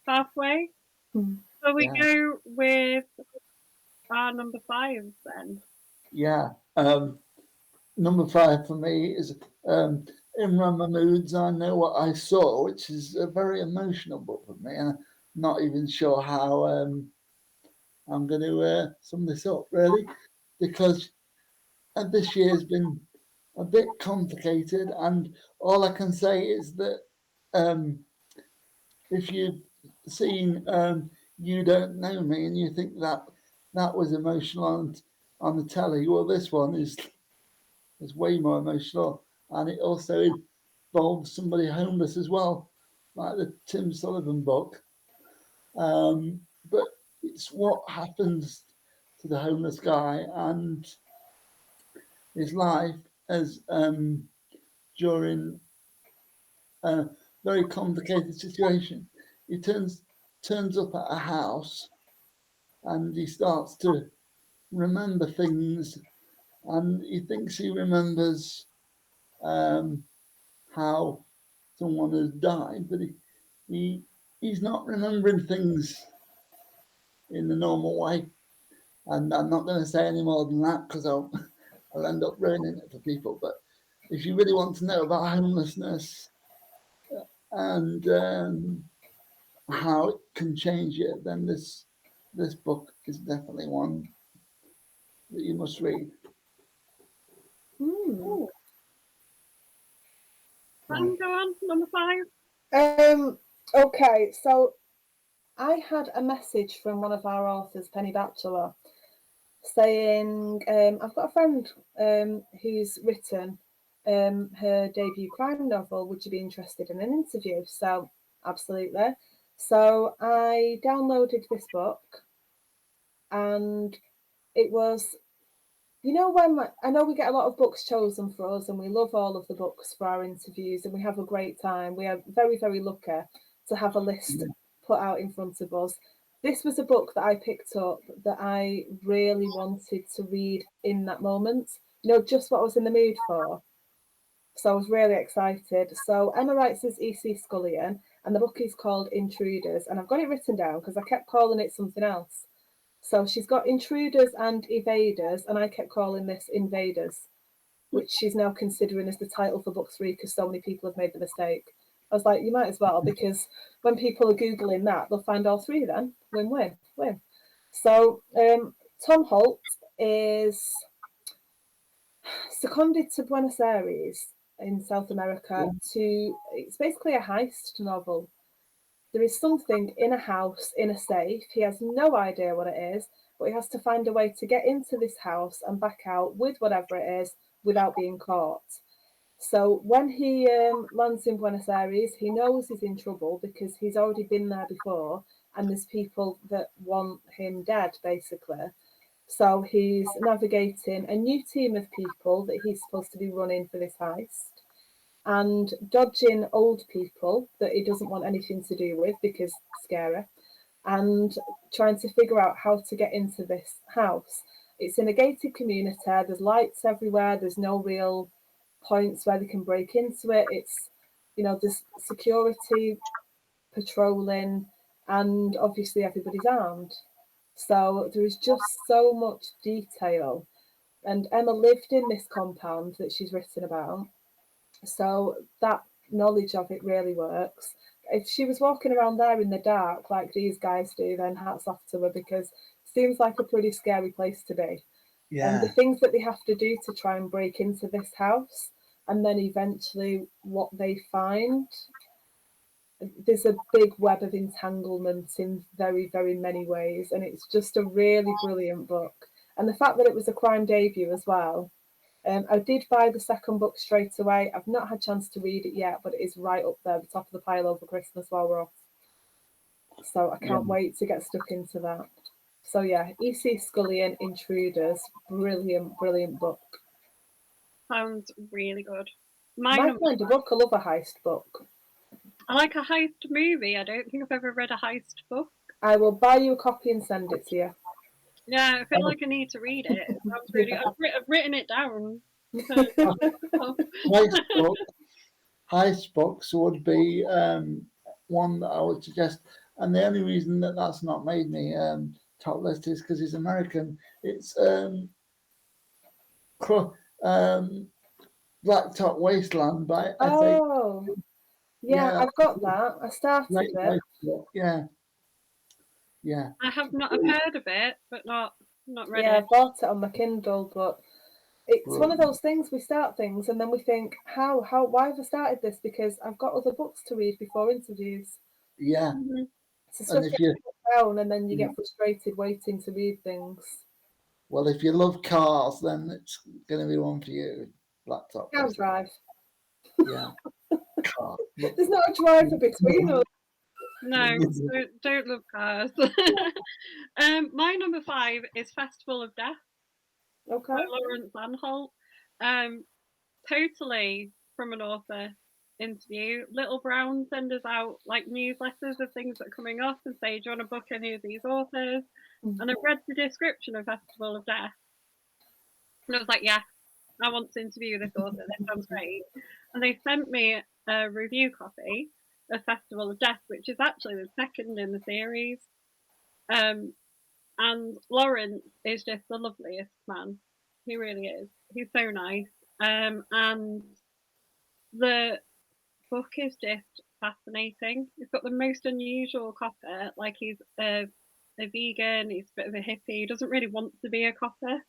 halfway. So we Yeah. go with our number 5 then. Yeah. Number 5 for me is In Mahmood's I Know What I Saw, which is a very emotional book for me, and I'm not even sure how I'm going to sum this up, really, because this year has been a bit complicated, and all I can say is that if you've seen You Don't Know Me and you think that that was emotional on the telly, well, this one is way more emotional, and it also involves somebody homeless as well, like the Tim Sullivan book. But it's what happens to the homeless guy and his life as during a very complicated situation. He turns up at a house and he starts to remember things, and he thinks he remembers how someone has died, but he's not remembering things in the normal way. And I'm not going to say any more than that because I'll end up ruining it for people. But if you really want to know about homelessness and how it can change you, then this book is definitely one that you must read. Go on, number 5. Okay, so I had a message from one of our authors, Penny Batchelor, saying, I've got a friend who's written her debut crime novel. Would you be interested in an interview? So, absolutely. So, I downloaded this book, and it was, when I know we get a lot of books chosen for us, and we love all of the books for our interviews, and we have a great time. We are very, very lucky to have a list put out in front of us. This was a book that I picked up that I really wanted to read in that moment, just what I was in the mood for. So I was really excited. So Emma writes as E.C. Scullion, and the book is called Intruders, and I've got it written down because I kept calling it something else. So she's got Intruders and Evaders, and I kept calling this Invaders, which she's now considering as the title for book 3 because so many people have made the mistake. I was like, you might as well, because when people are Googling that, they'll find all 3 then. Win. So ANHOLT is seconded to Buenos Aires in South America it's basically a heist novel. There is something in a house, in a safe. He has no idea what it is, but he has to find a way to get into this house and back out with whatever it is without being caught. So when he lands in Buenos Aires, he knows he's in trouble because he's already been there before, and there's people that want him dead, basically. So he's navigating a new team of people that he's supposed to be running for this heist, and dodging old people that he doesn't want anything to do with because scary, and trying to figure out how to get into this house. It's in a gated community, there's lights everywhere, there's no real points where they can break into it. It's, there's security patrolling, and obviously everybody's armed. So there is just so much detail. And Emma lived in this compound that she's written about. So that knowledge of it really works. If she was walking around there in the dark like these guys do, then hats off to her, because it seems like a pretty scary place to be. Yeah. And the things that they have to do to try and break into this house, and then eventually what they find, there's a big web of entanglement in very, very many ways. And it's just a really brilliant book. And the fact that it was a crime debut as well. I did buy the second book straight away. I've not had a chance to read it yet, but it is right up there, the top of the pile over Christmas while we're off. So I can't wait to get stuck into that. So yeah, E.C. Scullion, Intruders, brilliant, brilliant book. Sounds really good. My kind of book, I love a heist book. I like a heist movie. I don't think I've ever read a heist book. I will buy you a copy and send it to you. Yeah, I feel like I need to read it. It sounds really. I've written it down. Heist books would be one that I would suggest. and the only reason that that's not made me top list is because he's American. It's Black Top Wasteland by S.H. Oh, yeah, Yeah, I've got that. I started it. yeah, yeah. I have not. I've heard of it, but not read Yeah, I it. bought it on my Kindle, but it's one of Brilliant. those things we start things and then we think, why have I started this? Because I've got other books to read before interviews. Yeah, Mhm. So and stuff if gets you put down and then you get frustrated waiting to read things. well, if you love cars, then it's going to be one for you. Black Top Can't Wasteland. drive. Yeah, car. Look, There's not a driver between us. No, don't love cars. My number 5 is Festival of Death Okay. by Laurence ANHOLT. Totally from an author interview. Little Brown send us out like newsletters of things that are coming up and say, do you want to book any of these authors? And I read the description of Festival of Death. And I was like, yeah, I want to interview this author. This sounds great. And they sent me a review copy of Festival of Death, which is actually the second in the series. And Laurence is just the loveliest man. He really is. He's so nice. And the book is just fascinating. He's got the most unusual copper. Like he's a vegan. He's a bit of a hippie. He doesn't really want to be a copper,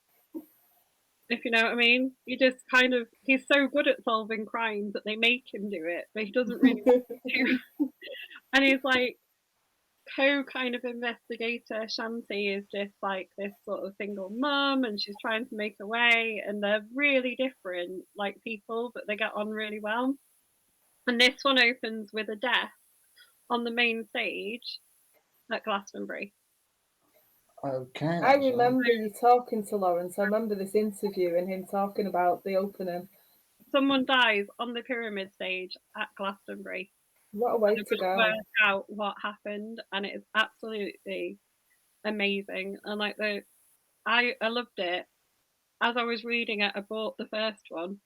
if you know what I mean. He just kind of, he's so good at solving crimes that they make him do it, but he doesn't really want to. And he's like kind of investigator. Shanti is just like this sort of single mum and she's trying to make her way, and they're really different like people, but they get on really well. And this one opens with a death on the main stage at Glastonbury. okay. I remember you talking to Laurence. I remember this interview and him talking about the opening. Someone dies on the pyramid stage at Glastonbury. What a way And to go. work out what happened, and it is absolutely amazing. And like I loved it. As I was reading it, I bought the first one.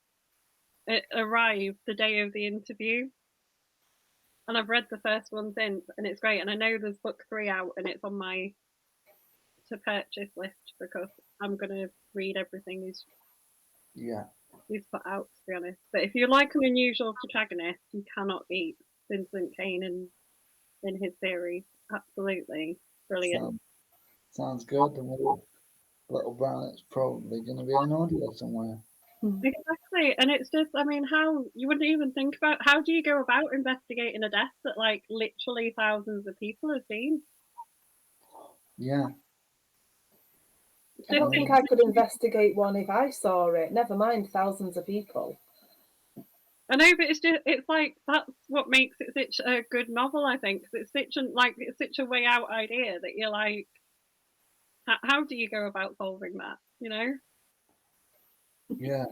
It arrived the day of the interview, and I've read the first one since, and it's great. And I know there's book 3 out, and it's on my to purchase list because I'm gonna read everything he's put out, to be honest. But if you like an unusual protagonist, you cannot beat Vincent Kane in his series. Absolutely brilliant. Sounds good. And Little Brown, it's probably going to be on audio somewhere. Exactly. And it's just, I mean, how you wouldn't even think about, how do you go about investigating a death that like literally thousands of people have seen? Yeah. I don't think I could investigate one if I saw it, never mind thousands of people. I know, but it's like, that's what makes it such a good novel, I think. It's such a way out idea that you're like, how do you go about solving that, you know? Yeah.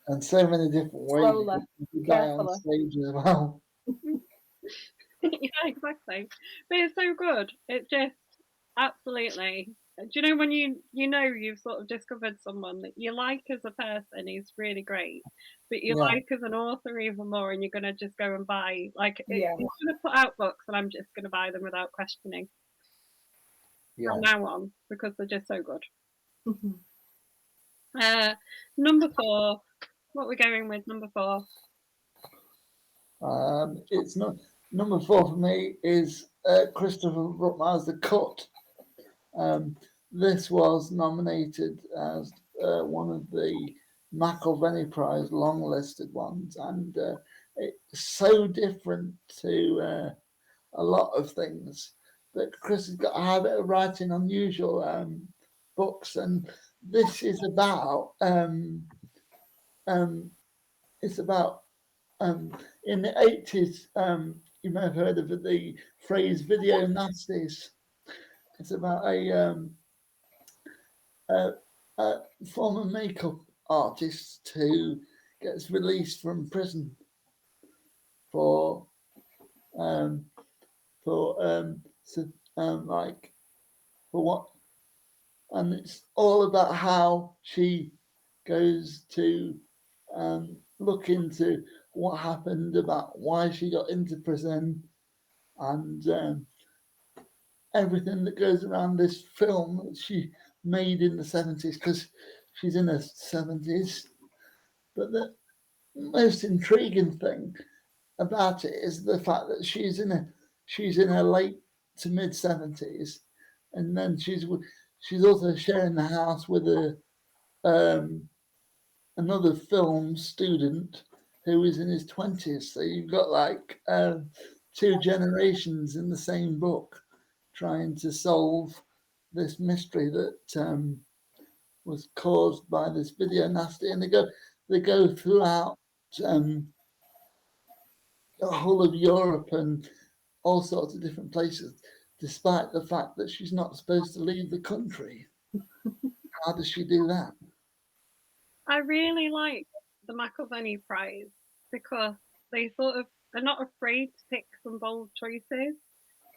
And so many different ways Slowly, you die on carefully. stage as well. Yeah, exactly. But it's so good. It's just absolutely. Do you know when you know you've sort of discovered someone that you like as a person is really great, but you like as an author even more, and you're gonna just go and buy he's gonna put out books, and I'm just gonna buy them without questioning from now on because they're just so good. Number 4. What are we going with? Number 4. It's not number 4 for me is Christopher Brookmyre's The Cut. This was nominated as one of the McIlvenney Prize long-listed ones, and it's so different to a lot of things. But Chris has got a habit of writing unusual books, and this is about it's about in the 80s. You may have heard of the phrase "video nasties." It's about a former makeup artist who gets released from prison for what, and it's all about how she goes to look into what happened, about why she got into prison, and everything that goes around this film that she made in the 70s, because she's in her 70s. But the most intriguing thing about it is the fact that she's in her late to mid 70s, and then she's also sharing the house with another film student who is in his 20s. So you've got like two generations in the same book trying to solve this mystery that was caused by this video nasty, and they go throughout the whole of Europe and all sorts of different places, despite the fact that she's not supposed to leave the country. How does she do that? I really like the McIlvenney Prize because they sort of are not afraid to pick some bold choices.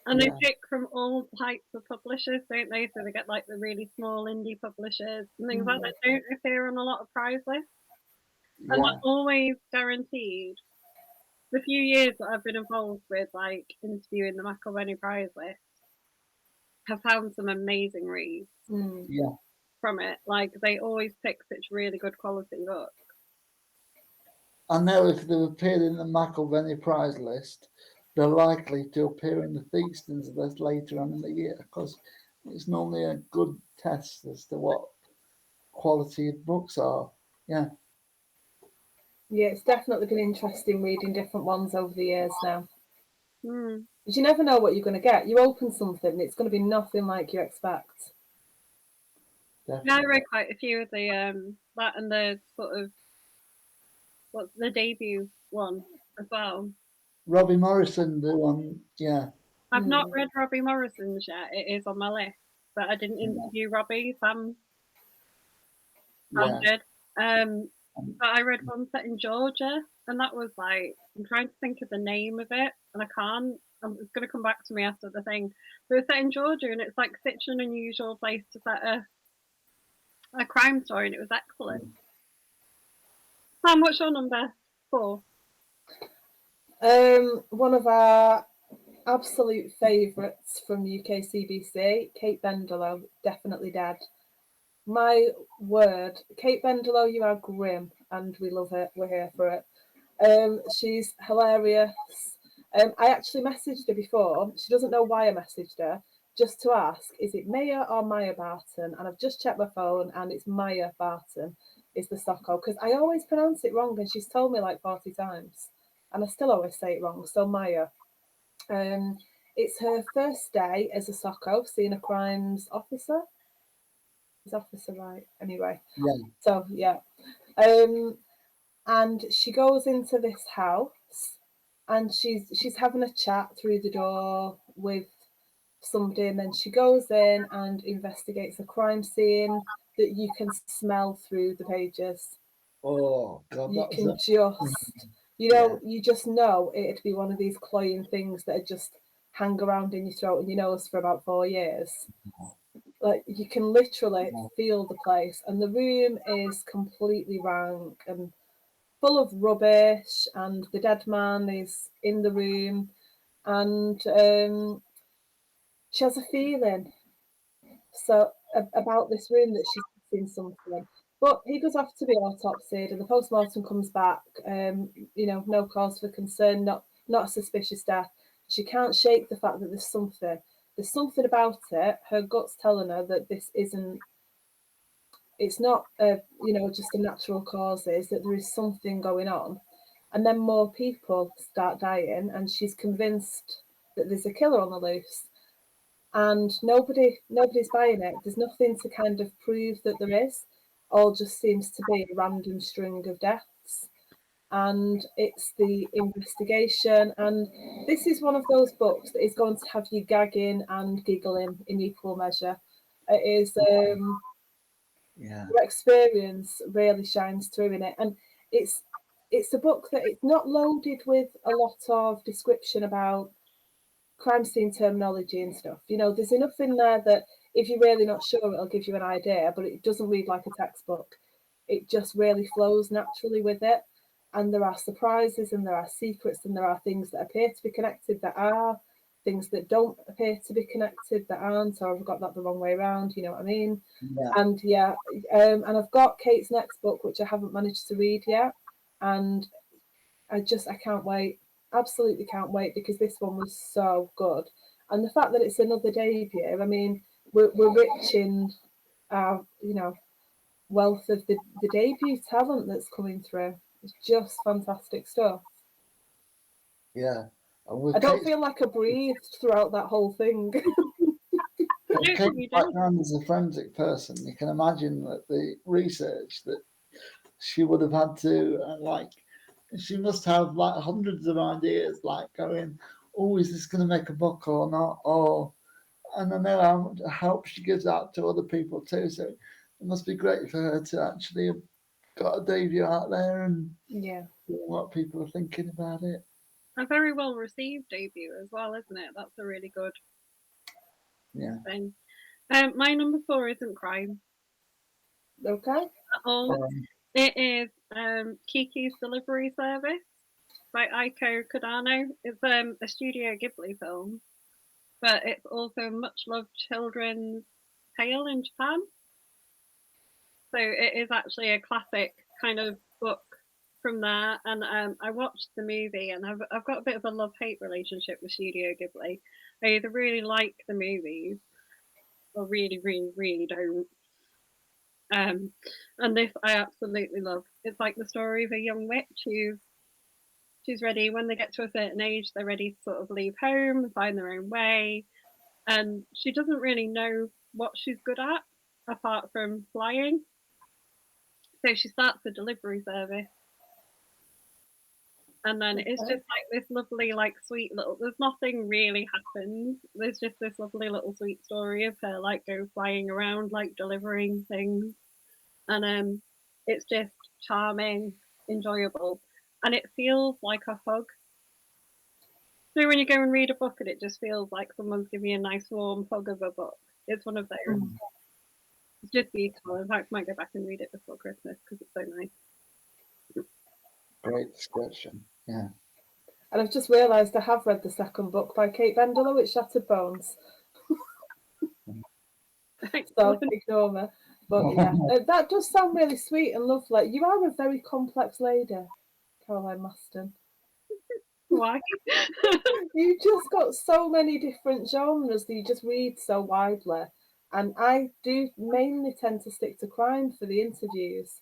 And they pick from all types of publishers, don't they? So they get like the really small indie publishers and things like that don't appear on a lot of prize lists. Yeah. And they're always guaranteed. The few years that I've been involved with like interviewing the McIlvenney Prize list have found some amazing reads from it. Like they always pick such really good quality books. I know if they've appeared in the McIlvenney Prize list, they're likely to appear in the Theakstons list later on in the year, because it's normally a good test as to what quality of books are. Yeah. Yeah, it's definitely been interesting reading different ones over the years now. Mm. Because you never know what you're going to get. You open something and it's going to be nothing like you expect. Definitely. Yeah, I read quite a few of the that and the sort of what's the debut one as well. Robbie Morrison, the one, yeah. I've not read Robbie Morrison's yet. It is on my list, but I didn't interview Robbie. Sam did. But I read one set in Georgia, and that was like I'm trying to think of the name of it, and I can't. It's going to come back to me after the thing. But it's set in Georgia, and it's like such an unusual place to set a crime story, and it was excellent. Sam, what's your number 4? One of our absolute favourites from UK CBC, Kate Bendelow, Definitely Dead. My word, Kate Bendelow, you are grim, and we love it. We're here for it. She's hilarious. I actually messaged her before. She doesn't know why I messaged her, just to ask, is it Maya or Maya Barton? And I've just checked my phone, and it's Maya Barton is the Stocko, because I always pronounce it wrong, and she's told me like 40 times, and I still always say it wrong. So Maya. It's her first day as a Stocko, seeing a crimes officer. Is officer right? Anyway. Yeah. So yeah. And she goes into this house and she's having a chat through the door with somebody, and then she goes in and investigates a crime scene that you can smell through the pages. Oh God, you can just you just know it'd be one of these cloying things that just hang around in your throat and your nose for about 4 years. Like you can literally feel the place, and the room is completely rank and full of rubbish, and the dead man is in the room, and she has a feeling about this room that she's missing something. But he goes off to be autopsied, and the post-mortem comes back. No cause for concern, not a suspicious death. She can't shake the fact that there's something about it. Her gut's telling her that this isn't. It's not, just a natural causes. That there is something going on, and then more people start dying, and she's convinced that there's a killer on the loose. And nobody's buying it. There's nothing to kind of prove that there is. All just seems to be a random string of deaths. And it's the investigation. And this is one of those books that is going to have you gagging and giggling in equal measure. It is your experience really shines through in it. And it's a book that it's not loaded with a lot of description about crime scene terminology and stuff. There's enough in there that if you're really not sure, it'll give you an idea, but it doesn't read like a textbook. It just really flows naturally with it. And there are surprises, and there are secrets, and there are things that appear to be connected that are things that don't appear to be connected that aren't, or I've got that the wrong way around, you know what I mean? Yeah. And yeah, and I've got Kate's next book, which I haven't managed to read yet, and I can't wait. Absolutely can't wait, because this one was so good. And the fact that it's another debut, I mean, we're rich in our, you know, wealth of the debut talent that's coming through. It's just fantastic stuff. Yeah. And I with don't Kate's, feel like I breathed throughout that whole thing. with don't think Kate's you did. background as a forensic person, you can imagine that the research that she would have had to, she must have like hundreds of ideas, like going, oh, is this going to make a book or not? Or, and I know how much help she gives out to other people too. So it must be great for her to actually have got a debut out there and Yeah. what people are thinking about it. A very well received debut as well, isn't it? That's a really good thing. My number 4 isn't crime Okay. at all. It is Kiki's Delivery Service by Aiko Kodano. It's a Studio Ghibli film, but it's also a much loved children's tale in Japan. So it is actually a classic kind of book from there. And I watched the movie, and I've got a bit of a love-hate relationship with Studio Ghibli. I either really like the movies or really, really, really don't. And this I absolutely love. It's like the story of a young witch who's ready when they get to a certain age. They're ready to sort of leave home and find their own way, and she doesn't really know what she's good at apart from flying. So she starts a delivery service, and then it's just like this lovely, like sweet little. There's nothing really happens. There's just this lovely little sweet story of her like go flying around, like delivering things, and it's just charming, enjoyable, and it feels like a hug. So when you go and read a book and it just feels like someone's giving you a nice warm hug of a book, it's one of those. It's just beautiful. In fact, I might go back and read it before Christmas because it's so nice. Great description. Yeah. And I've just realised I have read the second book by Kate Bendela, which Shattered Bones. So ignore me. But yeah, that does sound really sweet and lovely. You are a very complex lady, Caroline Maston. Why? You just got so many different genres that you just read so widely. And I do mainly tend to stick to crime for the interviews.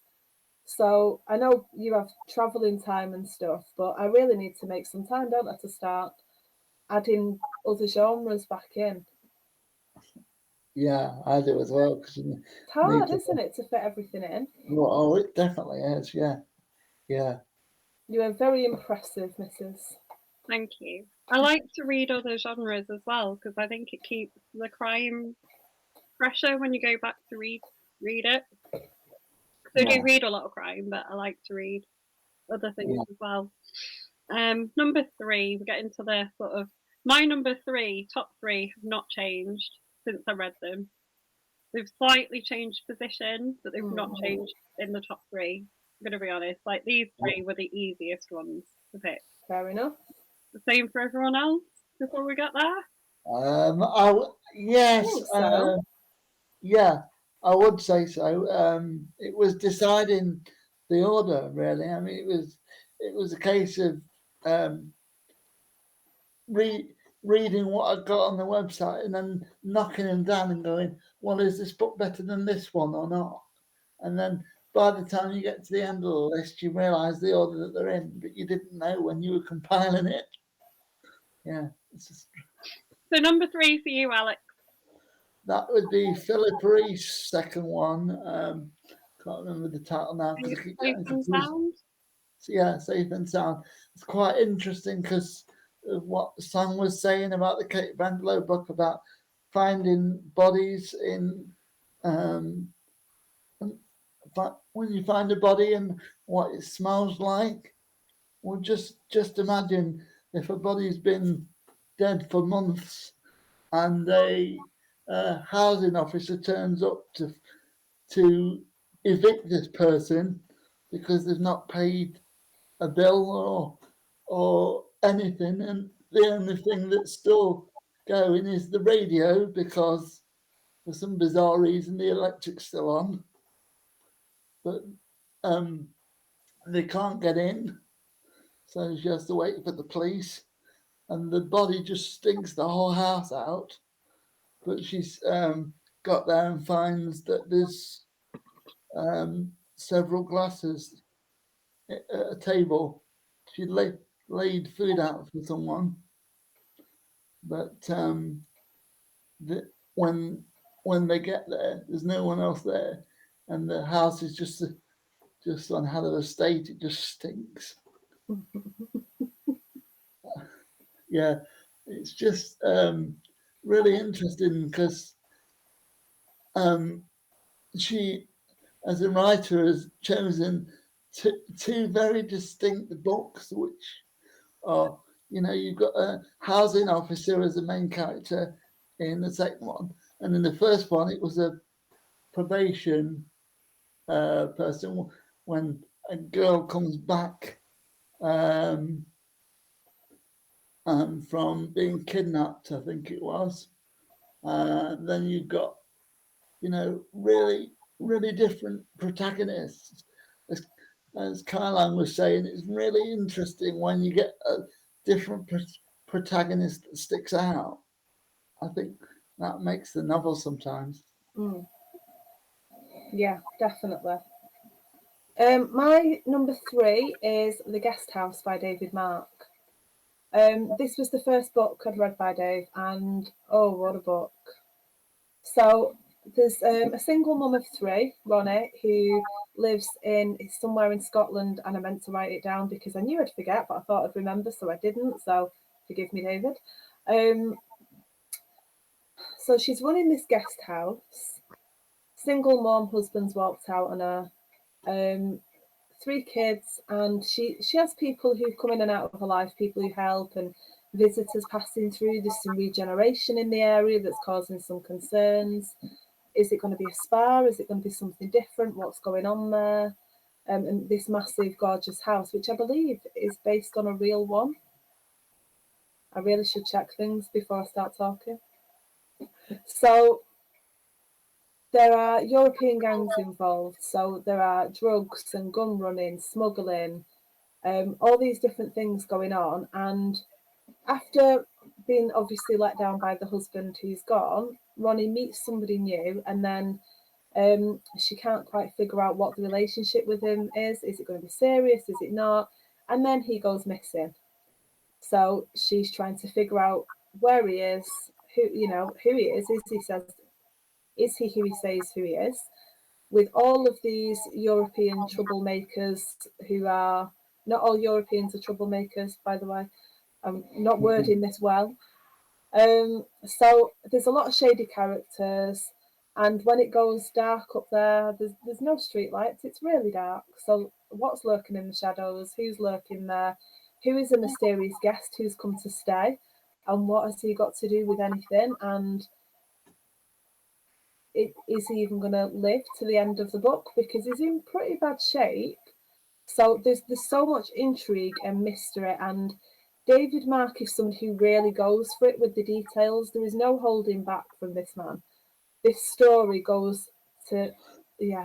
So I know you have travelling time and stuff, but I really need to make some time, don't I, to start adding other genres back in. Yeah, I do as well. It's hard, isn't it, to fit everything in? Oh, it definitely is. Yeah. Yeah. You are very impressive, Mrs. Thank you. I like to read other genres as well because I think it keeps the crime fresher when you go back to read it. So I do read a lot of crime, but I like to read other things as well. Number 3, we get into the sort of my number 3, top 3 have not changed since I read them. They've slightly changed position, but they've not changed in the top 3. I'm gonna be honest. Like these 3 were the easiest ones to pick. Fair enough. The same for everyone else before we got there? Yes. So. Yeah, I would say so. It was deciding the order, really. I mean, it was a case of reading what I got on the website and then knocking them down and going, well, is this book better than this one or not? And then by the time you get to the end of the list, you realise the order that they're in, but you didn't know when you were compiling it. Yeah. So number 3 for you, Alex. That would be Philip Reese's second one. Can't remember the title now. Safe and Sound? Yeah, Safe and Sound. It's quite interesting because of what Sam was saying about the Kate Bendela book about finding bodies in when you find a body and what it smells like. Well, just imagine if a body's been dead for months and a housing officer turns up to evict this person because they've not paid a bill or anything, and the only thing that's still going is the radio, because for some bizarre reason the electric's still on, but they can't get in, so she has to wait for the police, and the body just stinks the whole house out. But she's got there and finds that there's several glasses at a table. She laid food out for someone, but when they get there, there's no one else there, and the house is just on Heather Estate. It just stinks. Yeah, it's just really interesting because she, as a writer, has chosen two very distinct books, which are, you've got a housing officer as the main character in the second one, and in the first one it was a probation person when a girl comes back from being kidnapped, I think it was. Then you've got, really, really different protagonists. As Kylan was saying, it's really interesting when you get a different protagonist that sticks out. I think that makes the novel sometimes. Yeah, definitely. My number 3 is The Guest House by David Mark. This was the first book I'd read by Dave, and oh, what a book. So there's a single mum of 3, Ronnie, who lives somewhere in Scotland, and I meant to write it down because I knew I'd forget, but I thought I'd remember, so I didn't, so forgive me, David. So she's running this guest house. Single mum, husband's walked out on her. 3 kids, and she has people who come in and out of her life, people who help, and visitors passing through. There's some regeneration in the area that's causing some concerns. Is it going to be a spa? Is it going to be something different? What's going on there? And this massive, gorgeous house, which I believe is based on a real one. I really should check things before I start talking. So there are European gangs involved. So there are drugs and gun running, smuggling, all these different things going on. And after being obviously let down by the husband who's gone, Ronnie meets somebody new, and then she can't quite figure out what the relationship with him is. Is it going to be serious? Is it not? And then he goes missing. So she's trying to figure out where he is, who he is. Is he who he says who he is? With all of these European troublemakers, who are not all Europeans are troublemakers, by the way. I'm not wording this well. So there's a lot of shady characters, and when it goes dark up there, there's no street lights. It's really dark. So what's lurking in the shadows? Who's lurking there? Who is a mysterious guest who's come to stay? And what has he got to do with anything? And is he even going to live to the end of the book? Because he's in pretty bad shape. So there's so much intrigue and mystery, and David Mark is someone who really goes for it with the details. There is no holding back from this man. This story goes to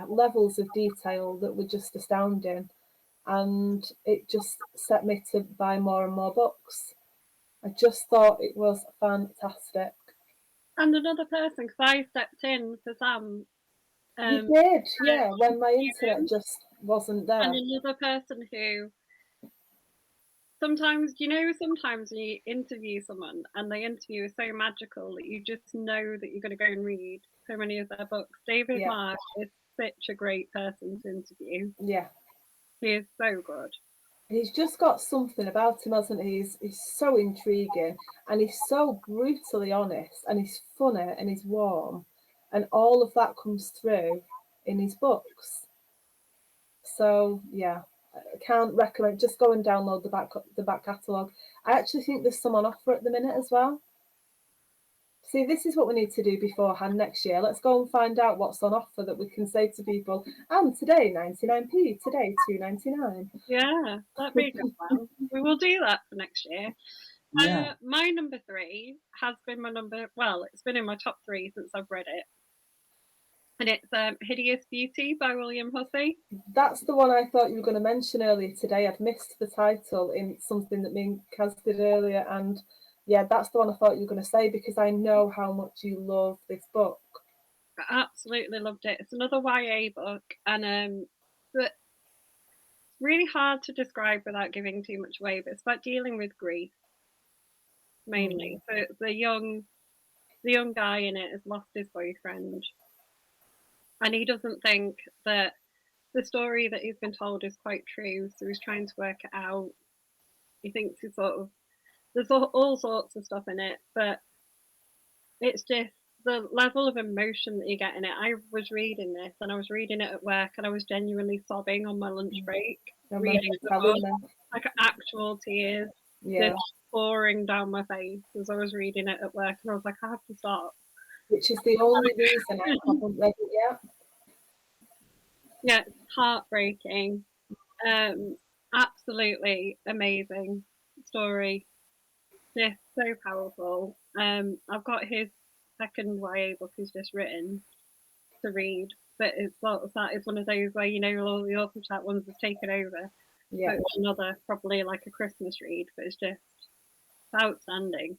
levels of detail that were just astounding, and it just set me to buy more and more books. I just thought it was fantastic. And another person, because I stepped in for Sam. You did, yeah, when my internet just wasn't there. And another person who sometimes when you interview someone and the interview is so magical that you just know that you're going to go and read so many of their books. David Mark is such a great person to interview. Yeah. He is so good. He's just got something about him, hasn't he? He's so intriguing, and he's so brutally honest, and he's funny, and he's warm, and all of that comes through in his books. So yeah, I can't recommend. Just go and download the back catalogue. I actually think there's some on offer at the minute as well. See, this is what we need to do beforehand next year. Let's go and find out what's on offer that we can say to people, and today 99p, today 2.99. Yeah, that'd be a good one. We will do that for next year. Yeah. My number 3 has been it's been in my top 3 since I've read it. And it's Hideous Beauty by William Hussey. That's the one I thought you were going to mention earlier today. I'd missed the title in something that me and Kaz did earlier. And yeah, that's the one I thought you were going to say, because I know how much you love this book. I absolutely loved it. It's another YA book, and but it's really hard to describe without giving too much away. But it's about dealing with grief mainly. So the young guy in it has lost his boyfriend, and he doesn't think that the story that he's been told is quite true. So he's trying to work it out. He thinks he's there's all sorts of stuff in it, but it's just the level of emotion that you get in it. I was reading this, and I was reading it at work, and I was genuinely sobbing on my lunch break, reading the book, like actual tears just pouring down my face as I was reading it at work, and I was like, I have to stop. Which is the only reason I haven't read it yet. Yeah, it's heartbreaking. Absolutely amazing story. Just so powerful. I've got his second YA book he's just written to read, but it's sort of that is one of those where all the author chat ones have taken over. Yeah. So it's another probably like a Christmas read, but it's just outstanding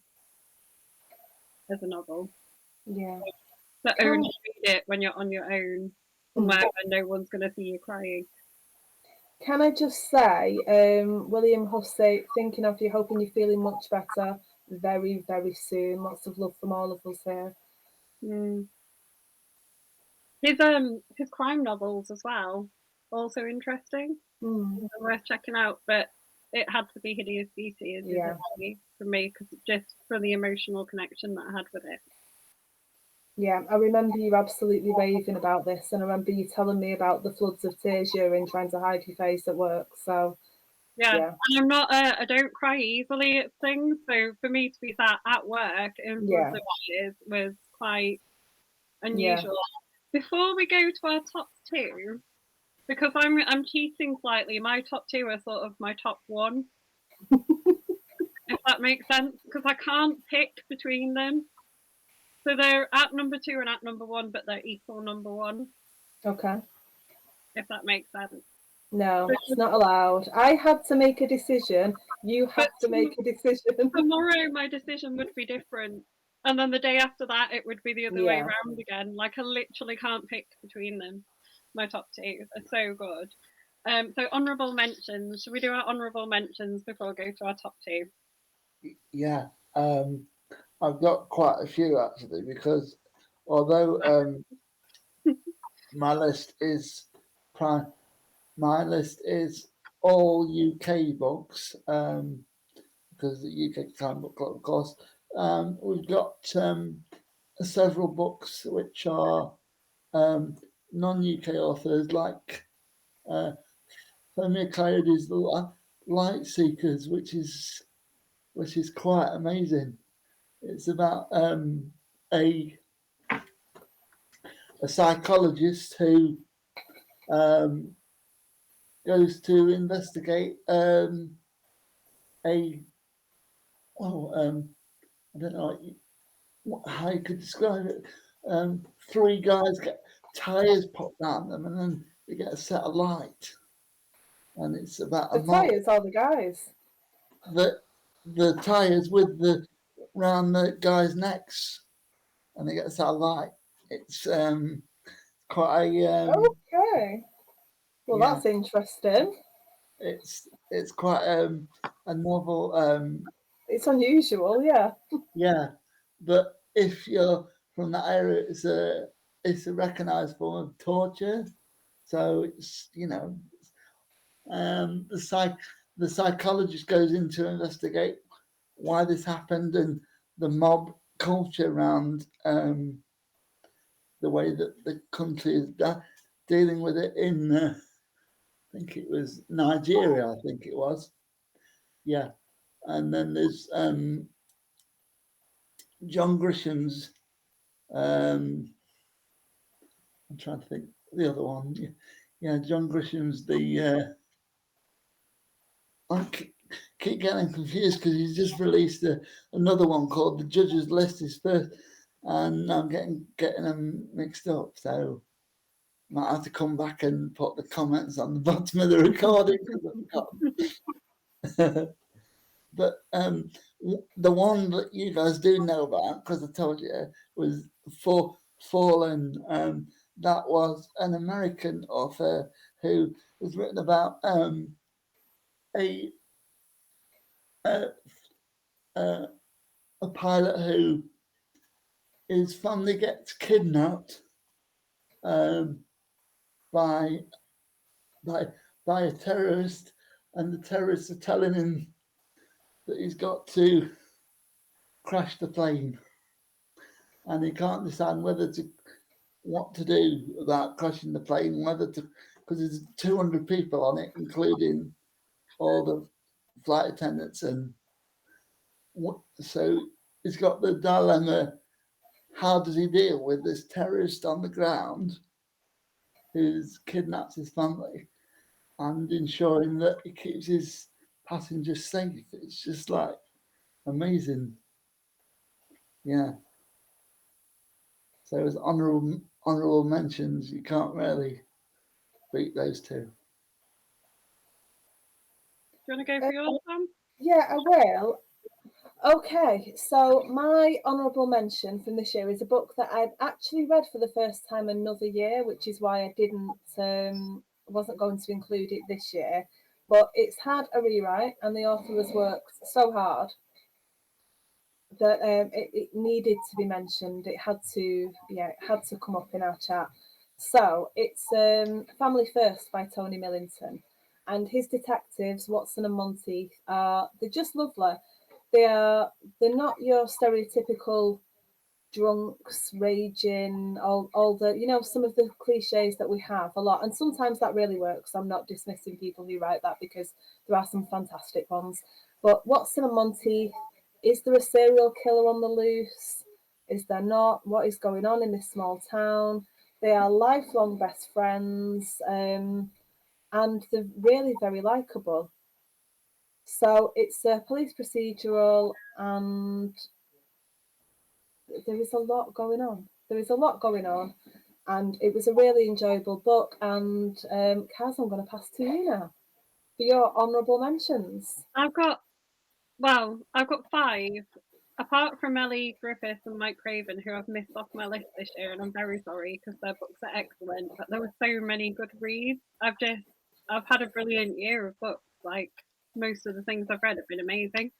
as a novel. Yeah. But only read it when you're on your own, somewhere where no one's going to see you crying. Can I just say, William Hussey, thinking of you, hoping you're feeling much better very, very soon. Lots of love from all of us here. His crime novels as well, also interesting. Worth checking out, but it had to be Hideous Beauty for me, because just for the emotional connection that I had with it. Yeah, I remember you absolutely raving about this, and I remember you telling me about the floods of tears you're in trying to hide your face at work. So yeah. And I'm not I don't cry easily at things, so for me to be sat at work in floods of tears was quite unusual. Before we go to our top 2, because I'm cheating slightly, my top 2 are sort of my top 1. If that makes sense, because I can't pick between them. So they're at number 2 and at number 1, but they're equal number 1. Okay. If that makes sense. No, it's not allowed. I had to make a decision. You have to make a decision. Tomorrow my decision would be different. And then the day after that it would be the other way around again. Like I literally can't pick between them. My top 2 are so good. So honourable mentions. Should we do our honourable mentions before we go to our top 2? Yeah. I've got quite a few actually, because although my list is all UK books, because the UK Time Book Club, of course. We've got several books which are non-UK authors, like Femia Coyote's The Light Seekers, which is quite amazing. It's about a psychologist who goes to investigate I don't know how you could describe it. 3 guys get tires popped down them, and then they get a set of light, and it's about the tires are the guys. The tires with the round the guys' necks, and they get a set of light. It's quite a okay. Well, that's interesting. It's quite a novel. It's unusual, yeah. Yeah, but if you're from that area, it's a recognised form of torture. So it's the psychologist goes in to investigate why this happened and the mob culture around the way that the country is dealing with it in. I think it was Nigeria. I think it was. Yeah, and then there's John Grisham's. I'm trying to think the other one. Yeah, John Grisham's the keep getting confused because he's just released another one called The Judge's List is first, and I'm getting them mixed up. So might have to come back and put the comments on the bottom of the recording because I've forgotten. But the one that you guys do know about, because I told you, was Fallen. That was an American author who has written about a pilot who his family gets kidnapped by a terrorist, and the terrorists are telling him that he's got to crash the plane, and he can't decide what to do about crashing the plane, because there's 200 people on it, including all the flight attendants, and so he's got the dilemma: how does he deal with this terrorist on the ground who's kidnapped his family, and ensuring that he keeps his passengers safe? It's just like amazing. Yeah. So as honourable mentions, you can't really beat those two. Do you want to go for yours, Sam? Yeah, I will. Okay, so my honourable mention from this year is a book that I'd actually read for the first time another year, which is why I wasn't going to include it this year. But it's had a rewrite, and the author has worked so hard that it needed to be mentioned. It had to come up in our chat. So it's Family First by Tony Millington, and his detectives Watson and Monteith they're just lovely. They're not your stereotypical drunks raging, all the some of the cliches that we have a lot, and sometimes that really works. I'm not dismissing people who write that, because there are some fantastic ones. But Watson and Monteith, is there a serial killer on the loose? Is there not? What is going on in this small town? They are lifelong best friends, and they're really very likable. So it's a police procedural, and there is a lot going on. And it was a really enjoyable book. And Kaz, I'm going to pass to you now for your honourable mentions. I've got 5. Apart from Ellie Griffith and Mike Craven, who I've missed off my list this year, and I'm very sorry because their books are excellent. But there were so many good reads. I've had a brilliant year of books. Like, most of the things I've read have been amazing.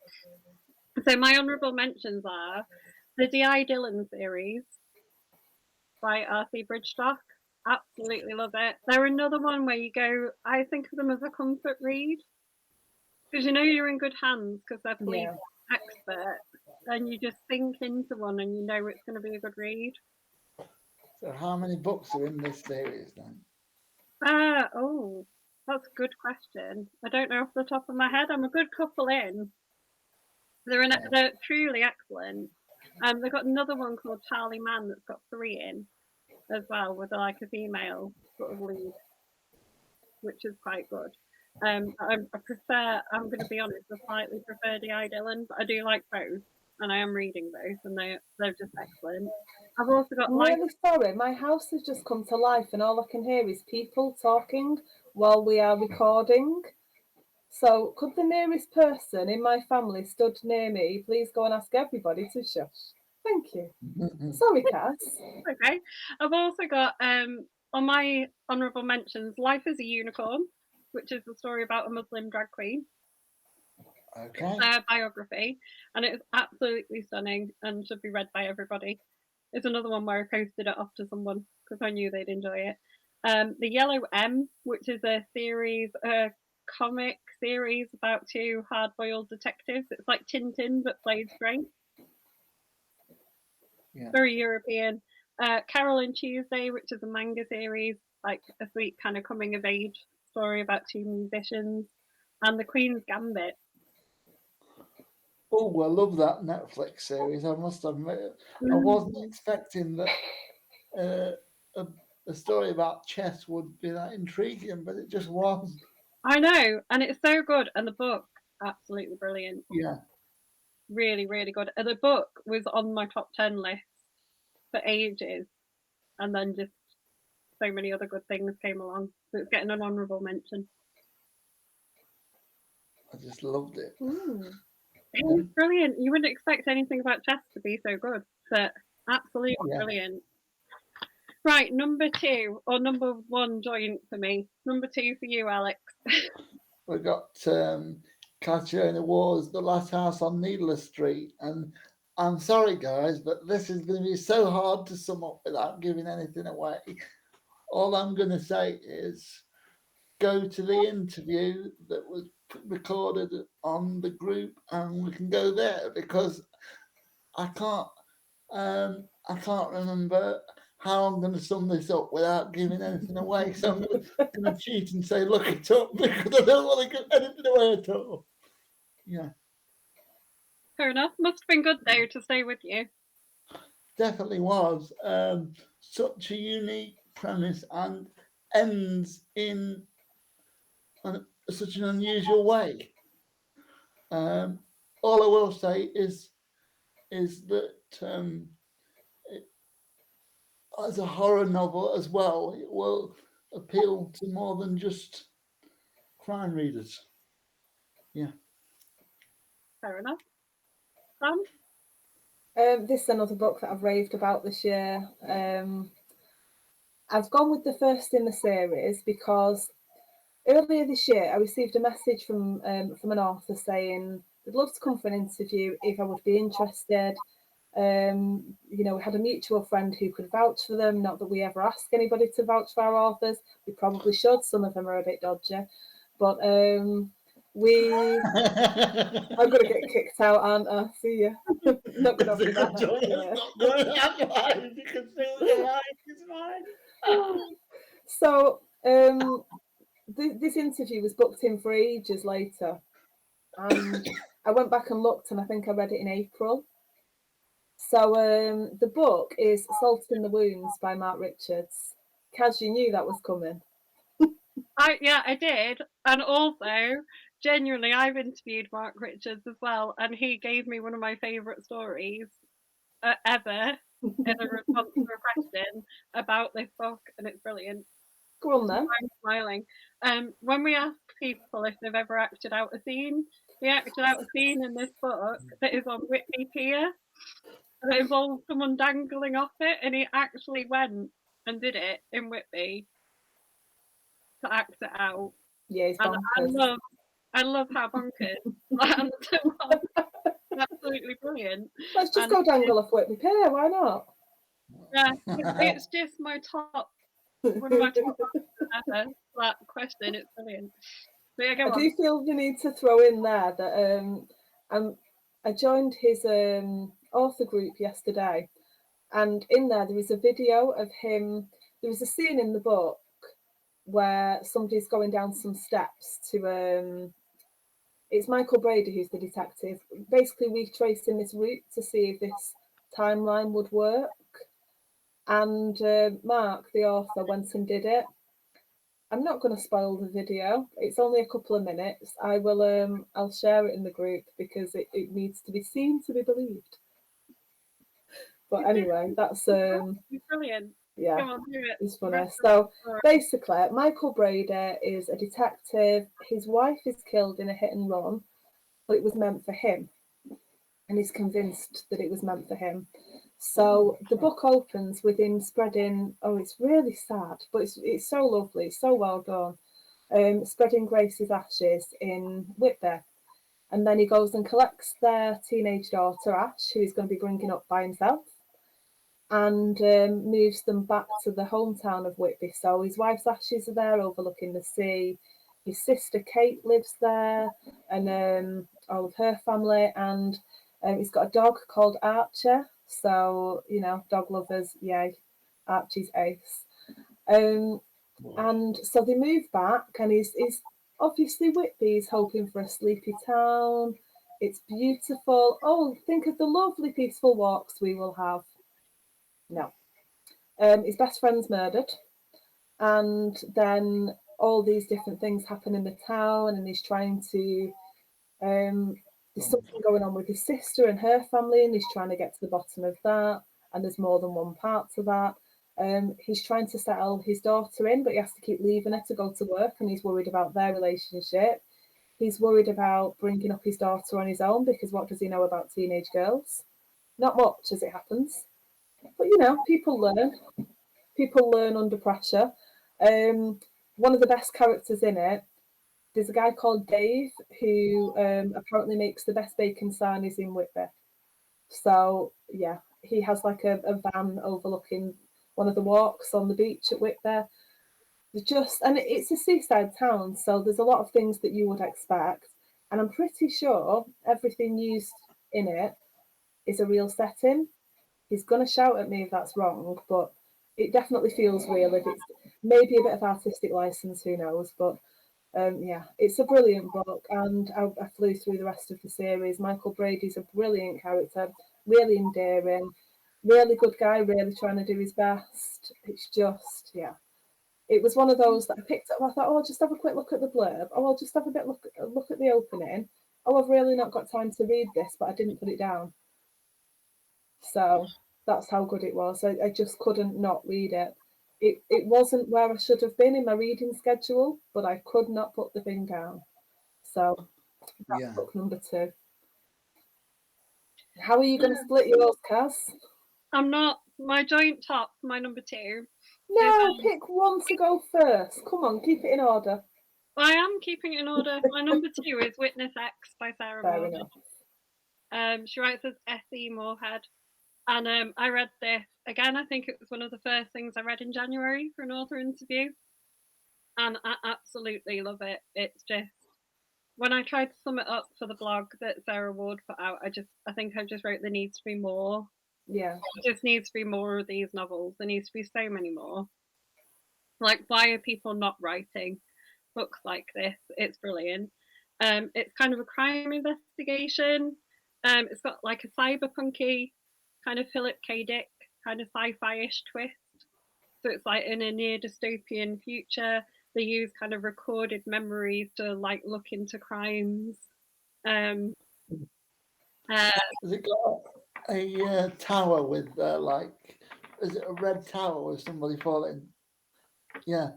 So my honourable mentions are the D.I. Dillon series by R.C. Bridgestock. Absolutely love it. They're another one where you go, I think of them as a comfort read, because you're in good hands because they're police experts, and you just sink into one and you know it's going to be a good read. So how many books are in this series then? Oh, that's a good question. I don't know off the top of my head. I'm a good couple in. They're truly excellent. They've got another one called Charlie Mann that's got 3 in as well, with like a female sort of lead, which is quite good. I'm going to be honest, I slightly prefer D.I. Dillon, but I do like both, and I am reading both, and they're just excellent. I've also got I'm really sorry, my house has just come to life, and all I can hear is people talking while we are recording. So could the nearest person in my family stood near me please go and ask everybody to shush? Thank you. Sorry, Cass. Okay. I've also got on my honourable mentions, Life as a Unicorn, which is the story about a Muslim drag queen. Okay. Biography, and it is absolutely stunning and should be read by everybody. It's another one where I posted it off to someone because I knew they'd enjoy it. The Yellow M, which is a comic series about 2 hard-boiled detectives. It's like Tintin but played straight. Yeah. Very European. Carol and Tuesday, which is a manga series, like a sweet kind of coming of age story about 2 musicians. And The Queen's Gambit. Oh, I love that Netflix series. I must admit, I wasn't expecting that a story about chess would be that intriguing, but it just was. I know, and it's so good. And the book, absolutely brilliant. Yeah. Really, really good. The book was on my top 10 list for ages, and then just so many other good things came along. So it's getting an honourable mention. I just loved it. It was brilliant. You wouldn't expect anything about chess to be so good, but absolutely brilliant. Right, number 2, or number 1 joint for me. Number 2 for you, Alex. We got Katya in the Wars, The Last House on Needless Street, and I'm sorry guys, but this is going to be so hard to sum up without giving anything away. All I'm going to say is go to the interview that was recorded on the group, and we can go there, because I can't remember how I'm going to sum this up without giving anything away. So I'm going to cheat and say look it up, because I don't want to give anything away at all. Yeah. Fair enough. Must have been good though to stay with you. Definitely was. Such a unique premise, and ends in such an unusual way. All I will say is that as a horror novel as well, it will appeal to more than just crime readers. Yeah. Fair enough. Sam? This is another book that I've raved about this year. I've gone with the first in the series because earlier this year I received a message from an author saying they'd love to come for an interview if I would be interested. You know, we had a mutual friend who could vouch for them. Not that we ever ask anybody to vouch for our authors. We probably should. Some of them are a bit dodgy. But I'm going to get kicked out, aren't I? See ya. Not going to be that next year. You can feel your life. It's fine. So this interview was booked in for ages later, and I went back and looked, and I think I read it in April. So the book is Salt in the Wounds by Mark Richards. Kaz, you knew that was coming. I did. And also, genuinely, I've interviewed Mark Richards as well, and he gave me one of my favourite stories ever in a response to a question about this book, and it's brilliant. Go on then. I'm smiling. When we ask people if they've ever acted out a scene, he acted out a scene in this book that is on Whitby Pier. And it involves someone dangling off it, and he actually went and did it in Whitby to act it out. Yeah, he's And bonkers. I love how bonkers that was. Absolutely brilliant. Let's just go dangle off Whitby Pier, why not? Yeah, it's just my top, one of my top ever. That question, it's brilliant. So yeah, go on. I do feel the need to throw in there that I joined his author group yesterday, and in there is a video of him. There was a scene in the book where somebody's going down some steps to it's Michael Brady who's the detective. Basically, we're tracing this route to see if this timeline would work, and Mark, the author, went and did it. I'm not going to spoil the video. It's only a couple of minutes. I will. I'll share it in the group because it needs to be seen to be believed. But anyway, that's brilliant. Yeah, come on, do it. it's funny. So basically, Michael Brady is a detective. His wife is killed in a hit and run, but it was meant for him, and he's convinced that it was meant for him. So the book opens with him spreading. Oh, it's really sad, but it's so lovely, so well done. Spreading Grace's ashes in Whitby, and then he goes and collects their teenage daughter Ash, who he's going to be bringing up by himself, and moves them back to the hometown of Whitby. So his wife's ashes are there overlooking the sea. His sister Kate lives there, and all of her family. And he's got a dog called Archer. So, you know, dog lovers, yay, Archie's ace. And so they move back, and he's obviously Whitby's hoping for a sleepy town. It's beautiful. Oh, think of the lovely peaceful walks we will have. No. His best friend's murdered, and then all these different things happen in the town, and he's trying to There's something going on with his sister and her family, and he's trying to get to the bottom of that. And there's more than one part to that. He's trying to settle his daughter in, but he has to keep leaving her to go to work, and he's worried about their relationship. He's worried about bringing up his daughter on his own, because what does he know about teenage girls? Not much, as it happens. But, you know, people learn. People learn under pressure. One of the best characters in it, there's a guy called Dave who apparently makes the best bacon sarnies in Whitby. So, yeah, he has like a van overlooking one of the walks on the beach at Whitby. And it's a seaside town, so there's a lot of things that you would expect. And I'm pretty sure everything used in it is a real setting. He's going to shout at me if that's wrong, but it definitely feels real. If it's maybe a bit of artistic license, who knows? But yeah, it's a brilliant book, and I flew through the rest of the series. Michael Brady's a brilliant character, really endearing, really good guy, really trying to do his best. It's just, yeah. It was one of those that I picked up. I thought, oh, I'll just have a quick look at the blurb. Oh, I'll just have a look at the opening. Oh, I've really not got time to read this, but I didn't put it down. So that's how good it was. I just couldn't not read it. It wasn't where I should have been in my reading schedule, but I could not put the thing down. So that's book number 2. How are you going to split yours, Kaz? I'm not. My joint top, my number 2. No, pick one to go first. Come on, keep it in order. I am keeping it in order. My number 2 is Witness X by Sarah Fair Moorhead. enough. She writes as S.E. Moorhead. And I read this, again, I think it was one of the first things I read in January for an author interview. And I absolutely love it. It's just, when I tried to sum it up for the blog that Sarah Ward put out, I think I just wrote there needs to be more. Yeah. There just needs to be more of these novels. There needs to be so many more. Like, why are people not writing books like this? It's brilliant. It's kind of a crime investigation. It's got like a cyberpunky kind of Philip K. Dick kind of sci-fi-ish twist. So it's like in a near dystopian future. They use kind of recorded memories to like look into crimes. Has it got a tower with like, is it a red tower with somebody falling? Yeah,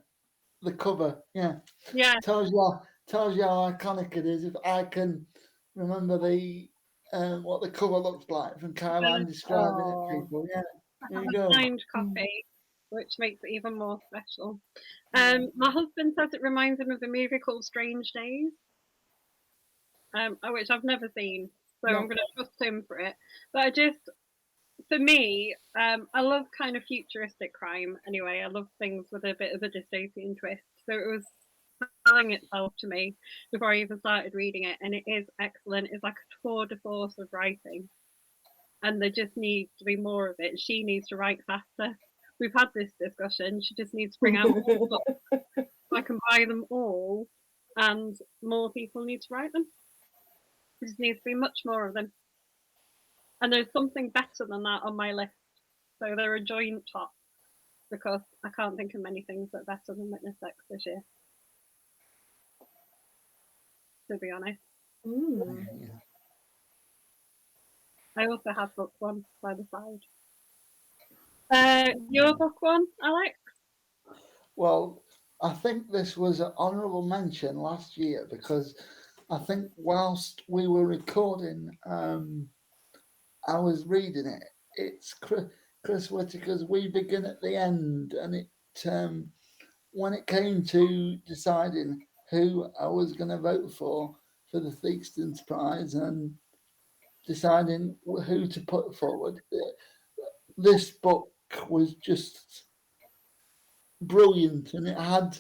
the cover. Yeah, yeah. Tells you how iconic it is. If I can remember the what the cover looks like from Caroline describing it, people. Yeah, there you go. Signed copy, which makes it even more special. My husband says it reminds him of a movie called Strange Days, which I've never seen, so I'm going to trust him for it. But for me, I love kind of futuristic crime anyway. I love things with a bit of a dystopian twist. So it was selling itself to me before I even started reading it, and it is excellent. It's like a tour de force of writing, and there just needs to be more of it. She needs to write faster. We've had this discussion. She just needs to bring out more books so I can buy them all, and more people need to write them. There just needs to be much more of them. And there's something better than that on my list. So they're a joint top, because I can't think of many things that are better than Witness X this year, to be honest. Yeah. I also have book 1 by the side. Your book 1, Alex? Well, I think this was an honourable mention last year, because I think whilst we were recording, I was reading it. It's Chris Whitaker's We Begin at the End, and it when it came to deciding who I was going to vote for the Theakstons Prize and deciding who to put forward, this book was just brilliant, and it had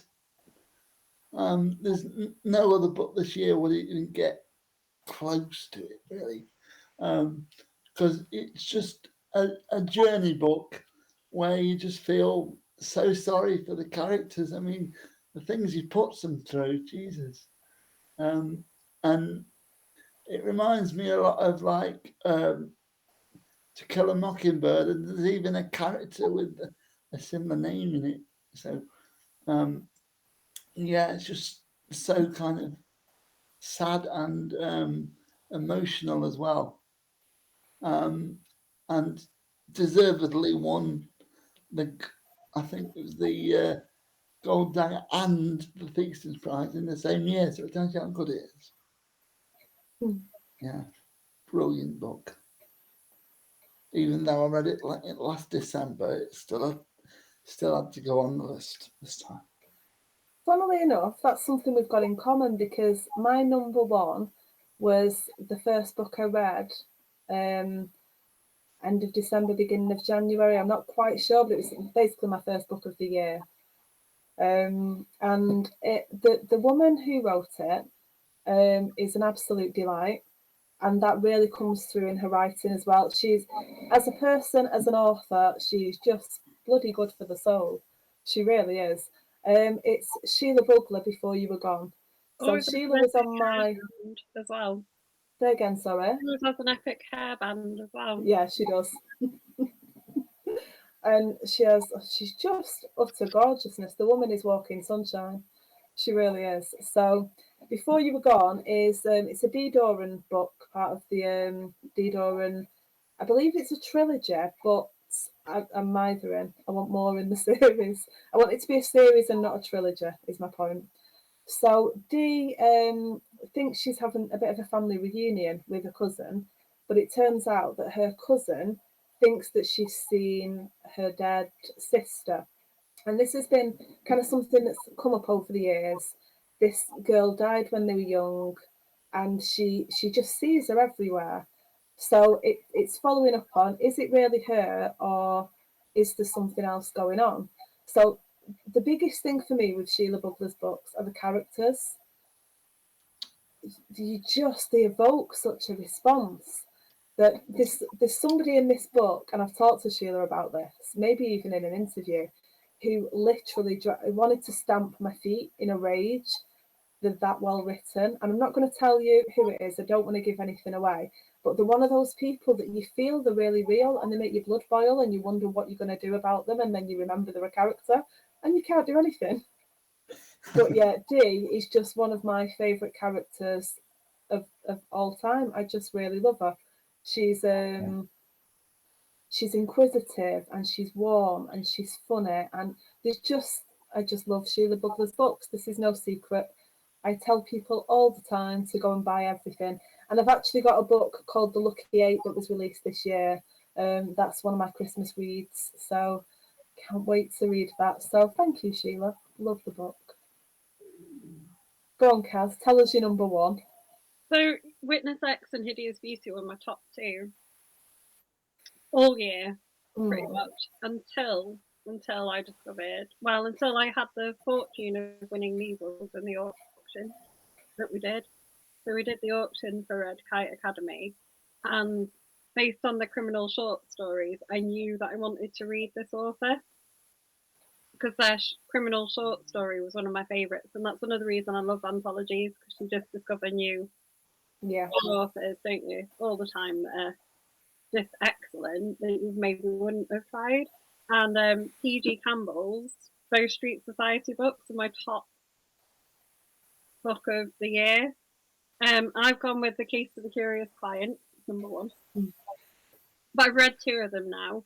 there's no other book this year where it didn't get close to it, really, because it's just a journey book where you just feel so sorry for the characters. I mean, the things he puts them through, Jesus. And it reminds me a lot of like To Kill a Mockingbird, and there's even a character with a similar name in it. So yeah, it's just so kind of sad and emotional as well. And deservedly won I think it was the Gold Dagger and the Theseus Prize in the same year, so it tells you how good it is. Yeah, brilliant book. Even though I read it last December, it still had to go on the list this time. Funnily enough, that's something we've got in common, because my number one was the first book I read, end of December, beginning of January. I'm not quite sure, but it was basically my first book of the year. And the woman who wrote it is an absolute delight, and that really comes through in her writing as well. She's, as a person, as an author, she's just bloody good for the soul. She really is. It's Sheila Bugler, Before You Were Gone. So Sheila was on my as well. Say again, sorry. She has an epic hairband as well. Yeah, she does. And she's just utter gorgeousness. The woman is walking sunshine. She really is. So Before You Were Gone is it's a Dee Doran book, part of the Dee Doran. I believe it's a trilogy, but I'm mithering. I want more in the series. I want it to be a series and not a trilogy, is my point. So Dee thinks she's having a bit of a family reunion with a cousin, but it turns out that her cousin thinks that she's seen her dead sister. And this has been kind of something that's come up over the years. This girl died when they were young, and she just sees her everywhere. So it's following up on, is it really her, or is there something else going on? So the biggest thing for me with Sheila Bugler's books are the characters. They evoke such a response that there's somebody in this book, and I've talked to Sheila about this, maybe even in an interview, who literally wanted to stamp my feet in a rage. They're that well written, and I'm not going to tell you who it is. I don't want to give anything away, but they're one of those people that you feel they're really real, and they make your blood boil, and you wonder what you're going to do about them, and then you remember they're a character, and you can't do anything. But yeah, Dee is just one of my favourite characters of all time. I just really love her. She's inquisitive, and she's warm, and she's funny, and I just love Sheila Bugler's books. This is no secret. I tell people all the time to go and buy everything. And I've actually got a book called The Lucky Eight that was released this year. That's one of my Christmas reads. So can't wait to read that. So thank you, Sheila. Love the book. Go on, Kaz. Tell us your number one. So Witness X and Hideous Beauty were my top two all year, pretty much, until I discovered, until I had the fortune of winning measles in the auction that we did. So we did the auction for Red Kite Academy, and based on the criminal short stories, I knew that I wanted to read this author because their criminal short story was one of my favourites, and that's another reason I love anthologies, because you just discover new authors, don't you, all the time that are just excellent that you maybe wouldn't have tried. And P.G. Campbell's Bow Street Society books are my top book of the year. I've gone with The Case of the Curious Client, number one. But I've read two of them now,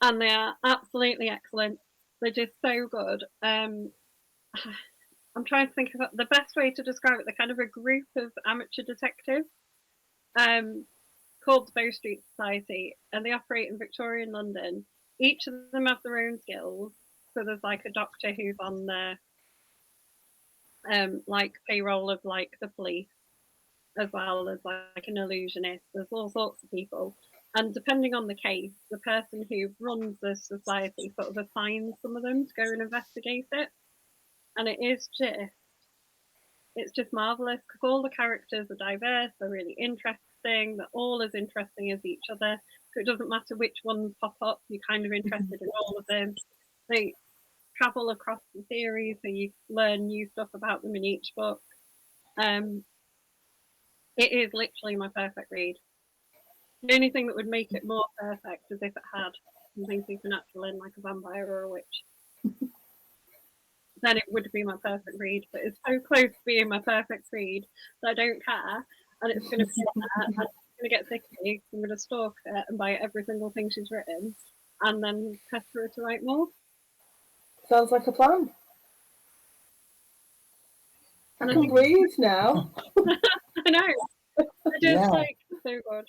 and they are absolutely excellent. They're just so good. I'm trying to think of the best way to describe it. They're kind of a group of amateur detectives called the Bow Street Society, and they operate in Victorian London. Each of them have their own skills. So there's like a doctor who's on the like payroll of like the police, as well as like an illusionist. There's all sorts of people, and depending on the case, the person who runs the society sort of assigns some of them to go and investigate it. And it's just marvelous because all the characters are diverse, they're really interesting, they're all as interesting as each other. So it doesn't matter which ones pop up, you're kind of interested in all of them. They travel across the series, so you learn new stuff about them in each book. It is literally my perfect read. The only thing that would make it more perfect is if it had something supernatural in, like a vampire or a witch. then it would be my perfect read. But it's so close to being my perfect read that I don't care, and it's going to be there, and it's going to get sick of me. I'm going to stalk her and buy every single thing she's written, and then pester her to write more. Sounds like a plan. And I can breathe now. I know. I just like so good.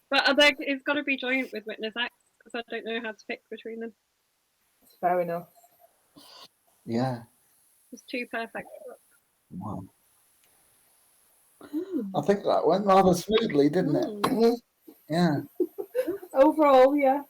But I think it's got to be joint with Witness X because I don't know how to pick between them. It's fair enough. Yeah. It's two perfect books. Wow. I think that went rather smoothly, didn't it? Yeah. Overall, yeah.